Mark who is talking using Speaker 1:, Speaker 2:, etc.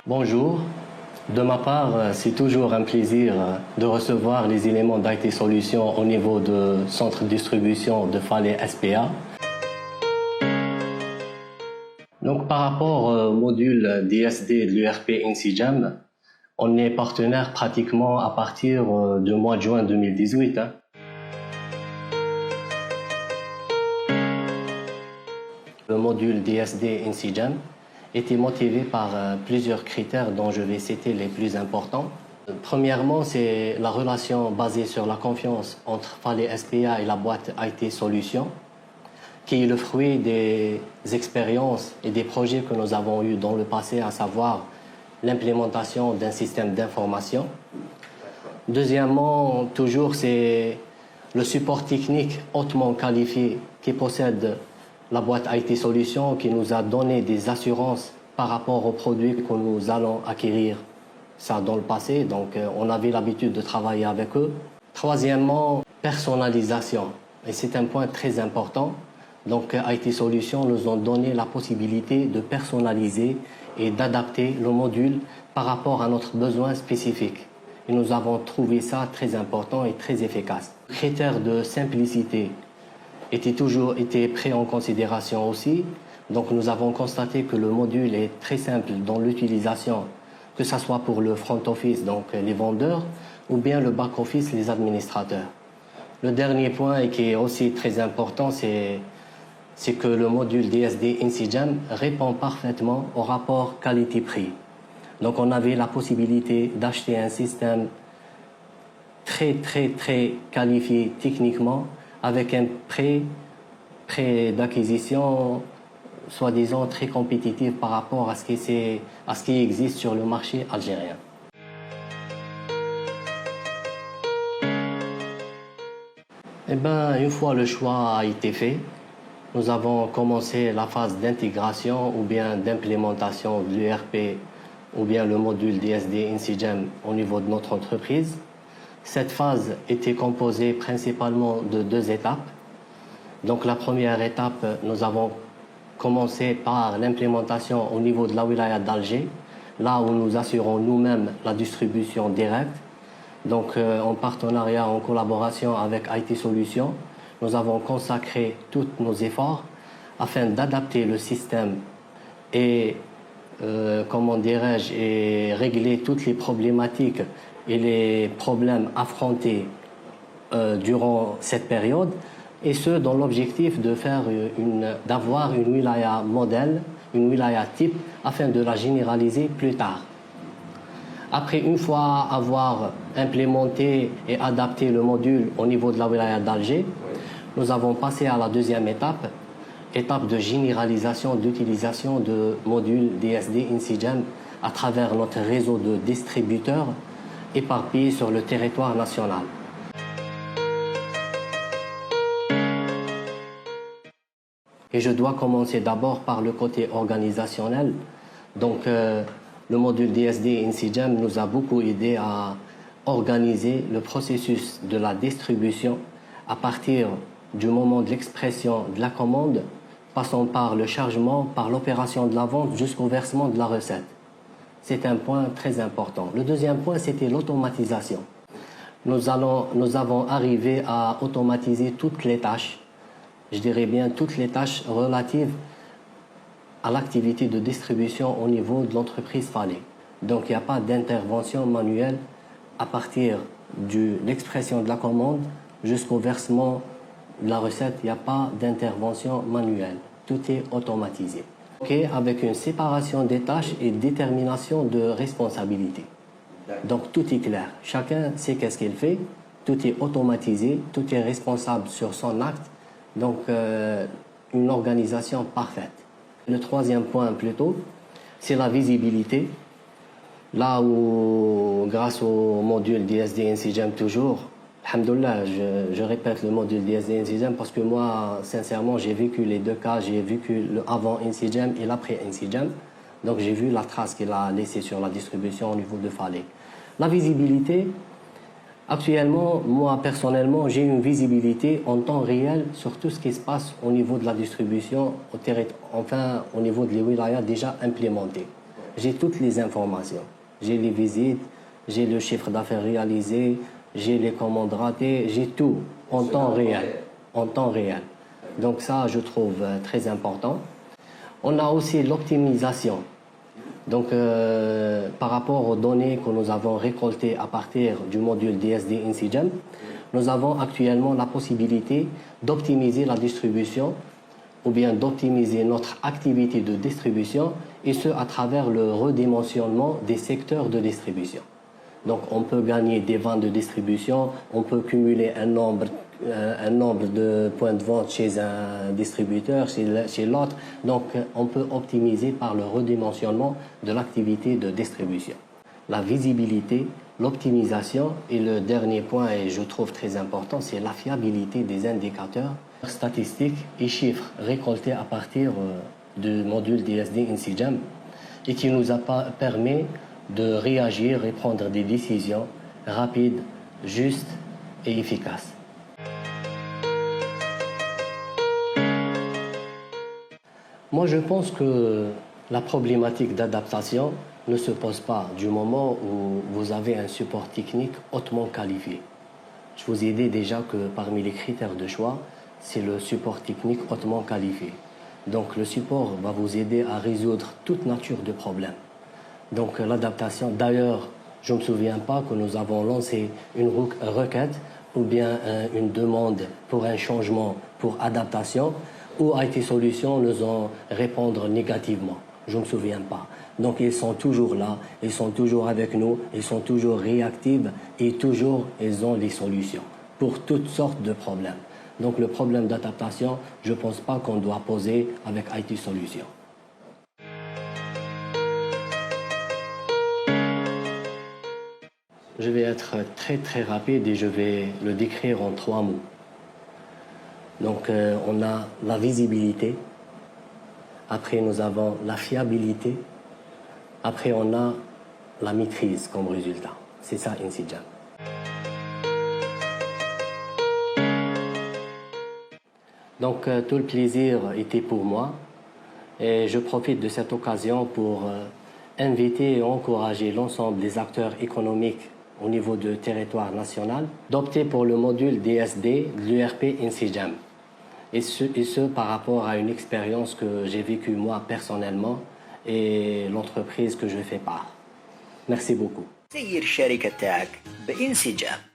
Speaker 1: Bonjour. De ma part, c'est toujours un plaisir de recevoir les éléments d'IT Solutions au niveau de centre de distribution de Fallait SPA. Donc, par rapport au module DSD de l'URP InsiGem, on est partenaire pratiquement à partir du mois de juin 2018. Le module DSD InsiGem était motivé par plusieurs critères dont je vais citer les plus importants. Premièrement, c'est la relation basée sur la confiance entre Fallait SPA et la boîte IT Solutions, qui est le fruit des expériences et des projets que nous avons eus dans le passé, à savoir l'implémentation d'un système d'information. Deuxièmement, toujours, c'est le support technique hautement qualifié qui possède la boîte IT Solutions, qui nous a donné des assurances par rapport aux produits que nous allons acquérir ça dans le passé. Donc, on avait l'habitude de travailler avec eux. Troisièmement, personnalisation. Et c'est un point très important. Donc, IT Solutions nous ont donné la possibilité de personnaliser et d'adapter le module par rapport à notre besoin spécifique. Et nous avons trouvé ça très important et très efficace. Le critère de simplicité était pris en considération aussi. Donc, nous avons constaté que le module est très simple dans l'utilisation, que ce soit pour le front office, donc les vendeurs, ou bien le back office, les administrateurs. Le dernier point, et qui est aussi très important, c'est que le module DSD InsiGem répond parfaitement au rapport qualité-prix. Donc, on avait la possibilité d'acheter un système très qualifié techniquement, avec un prix d'acquisition soi-disant très compétitif par rapport à ce qui existe sur le marché algérien. Eh bien, une fois le choix a été fait, nous avons commencé la phase d'intégration ou bien d'implémentation de l'URP ou bien le module DSD InsiGem au niveau de notre entreprise. Cette phase était composée principalement de deux étapes. Donc, la première étape, nous avons commencé par l'implémentation au niveau de la wilaya d'Alger, là où nous assurons nous-mêmes la distribution directe. Donc, en partenariat, en collaboration avec IT Solutions, nous avons consacré tous nos efforts afin d'adapter le système et, et régler toutes les problématiques et les problèmes affrontés durant cette période, et ce, dans l'objectif d'avoir une wilaya modèle, une wilaya type, afin de la généraliser plus tard. Après, une fois avoir implémenté et adapté le module au niveau de la wilaya d'Alger, nous avons passé à la deuxième étape de généralisation d'utilisation de module DSD InsiGem à travers notre réseau de distributeurs éparpillés sur le territoire national. Et je dois commencer d'abord par le côté organisationnel. Donc, le module DSD InsiGem nous a beaucoup aidé à organiser le processus de la distribution à partir du moment de l'expression de la commande, passant par le chargement, par l'opération de la vente jusqu'au versement de la recette. C'est un point très important. Le deuxième point, c'était l'automatisation. Nous avons arrivé à automatiser toutes les tâches, je dirais bien toutes les tâches relatives à l'activité de distribution au niveau de l'entreprise Fallait. Donc, il n'y a pas d'intervention manuelle à partir de l'expression de la commande jusqu'au versement de la recette. Il n'y a pas d'intervention manuelle. Tout est automatisé. Avec une séparation des tâches et détermination de responsabilité. Donc, tout est clair. Chacun sait qu'est-ce qu'il fait. Tout est automatisé. Tout est responsable sur son acte. Donc, une organisation parfaite. Le troisième point, plutôt, c'est la visibilité. Là où, grâce au module DSD InsiGem toujours, alhamdoulilah, je répète le module DSD InsiGem parce que moi, sincèrement, j'ai vécu les deux cas. J'ai vécu le avant InsiGem et l'après InsiGem. Donc, j'ai vu la trace qu'il a laissée sur la distribution au niveau de Fallait. La visibilité, actuellement, moi, personnellement, j'ai une visibilité en temps réel sur tout ce qui se passe au niveau de la distribution, au niveau de les wilayas déjà implémentés. j'ai toutes les informations. J'ai les visites, j'ai le chiffre d'affaires réalisé, j'ai les commandes ratées, j'ai tout en temps réel. En temps réel. Donc ça, je trouve très important. On a aussi l'optimisation. Donc, par rapport aux données que nous avons récoltées à partir du module DSD InSyGEM, nous avons actuellement la possibilité d'optimiser la distribution ou bien d'optimiser notre activité de distribution, et ce à travers le redimensionnement des secteurs de distribution. Donc on peut gagner des ventes de distribution, on peut cumuler un nombre de points de vente chez un distributeur, chez l'autre. Donc on peut optimiser par le redimensionnement de l'activité de distribution. La visibilité, l'optimisation et le dernier point, et je trouve très important, c'est la fiabilité des indicateurs statistiques et chiffres récoltés à partir du module DSD InSyGEM et qui nous a permis de réagir et prendre des décisions rapides, justes et efficaces. Moi, je pense que la problématique d'adaptation ne se pose pas du moment où vous avez un support technique hautement qualifié. Je vous ai dit déjà que parmi les critères de choix, c'est le support technique hautement qualifié. Donc le support va vous aider à résoudre toute nature de problème. Donc l'adaptation, d'ailleurs, je ne me souviens pas que nous avons lancé une requête ou bien une demande pour un changement pour adaptation où IT Solutions nous ont répondu négativement. Je ne me souviens pas. Donc ils sont toujours là, ils sont toujours avec nous, ils sont toujours réactifs et toujours ils ont les solutions pour toutes sortes de problèmes. Donc le problème d'adaptation, je ne pense pas qu'on doit poser avec IT Solutions. Je vais être très rapide et je vais le décrire en 3 mots. Donc on a la visibilité, après nous avons la fiabilité, après on a la maîtrise comme résultat. C'est ça InSyGEM. Donc tout le plaisir était pour moi et je profite de cette occasion pour inviter et encourager l'ensemble des acteurs économiques au niveau du territoire national d'opter pour le module DSD de l'ERP InSyGEM. Et ce par rapport à une expérience que j'ai vécue moi personnellement et l'entreprise que je fais part. Merci beaucoup.
Speaker 2: سير الشركة تاعك بإنسجام.